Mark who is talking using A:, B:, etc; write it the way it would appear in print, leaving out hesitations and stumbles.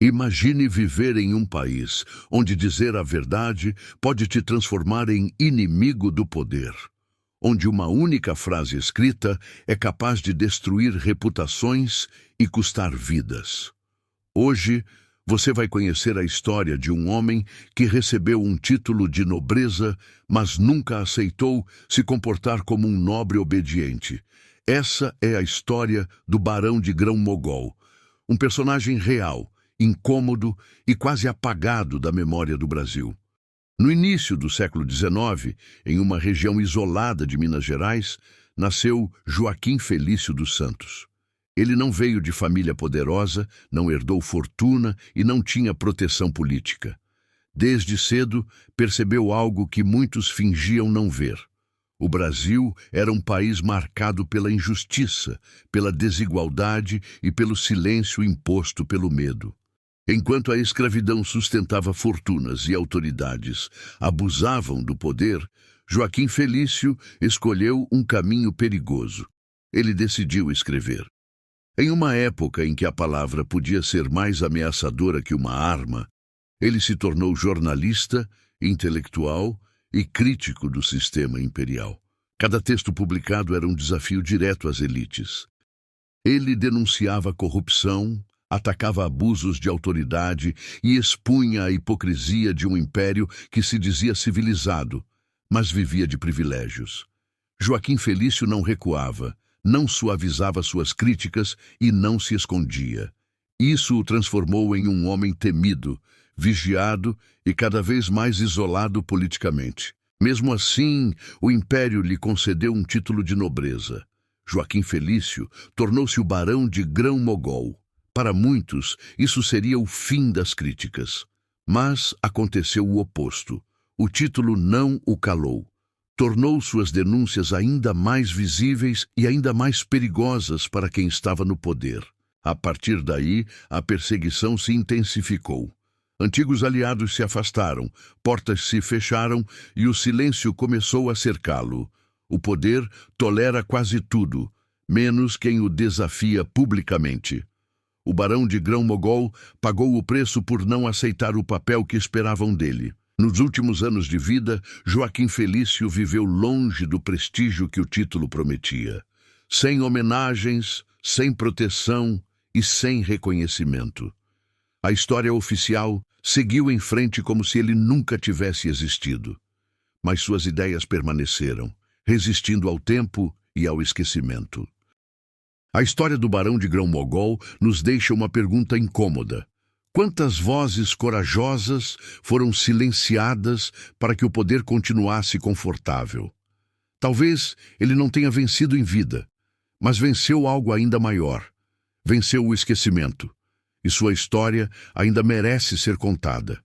A: Imagine viver em um país onde dizer a verdade pode te transformar em inimigo do poder, onde uma única frase escrita é capaz de destruir reputações e custar vidas. Hoje, você vai conhecer a história de um homem que recebeu um título de nobreza, mas nunca aceitou se comportar como um nobre obediente. Essa é a história do Barão de Grão-Mogol, um personagem real, incômodo e quase apagado da memória do Brasil. No início do século XIX, em uma região isolada de Minas Gerais, nasceu Joaquim Felício dos Santos. Ele não veio de família poderosa, não herdou fortuna e não tinha proteção política. Desde cedo, percebeu algo que muitos fingiam não ver. O Brasil era um país marcado pela injustiça, pela desigualdade e pelo silêncio imposto pelo medo. Enquanto a escravidão sustentava fortunas e autoridades abusavam do poder, Joaquim Felício escolheu um caminho perigoso. Ele decidiu escrever. Em uma época em que a palavra podia ser mais ameaçadora que uma arma, ele se tornou jornalista, intelectual e crítico do sistema imperial. Cada texto publicado era um desafio direto às elites. Ele denunciava corrupção, atacava abusos de autoridade e expunha a hipocrisia de um império que se dizia civilizado, mas vivia de privilégios. Joaquim Felício não recuava, não suavizava suas críticas e não se escondia. Isso o transformou em um homem temido, vigiado e cada vez mais isolado politicamente. Mesmo assim, o império lhe concedeu um título de nobreza. Joaquim Felício tornou-se o Barão de Grão-Mogol. Para muitos, isso seria o fim das críticas. Mas aconteceu o oposto. O título não o calou. Tornou suas denúncias ainda mais visíveis e ainda mais perigosas para quem estava no poder. A partir daí, a perseguição se intensificou. Antigos aliados se afastaram, portas se fecharam e o silêncio começou a cercá-lo. O poder tolera quase tudo, menos quem o desafia publicamente. O Barão de Grão-Mogol pagou o preço por não aceitar o papel que esperavam dele. Nos últimos anos de vida, Joaquim Felício viveu longe do prestígio que o título prometia. Sem homenagens, sem proteção e sem reconhecimento. A história oficial seguiu em frente como se ele nunca tivesse existido. Mas suas ideias permaneceram, resistindo ao tempo e ao esquecimento. A história do Barão de Grão-Mogol nos deixa uma pergunta incômoda. Quantas vozes corajosas foram silenciadas para que o poder continuasse confortável? Talvez ele não tenha vencido em vida, mas venceu algo ainda maior. Venceu o esquecimento, e sua história ainda merece ser contada.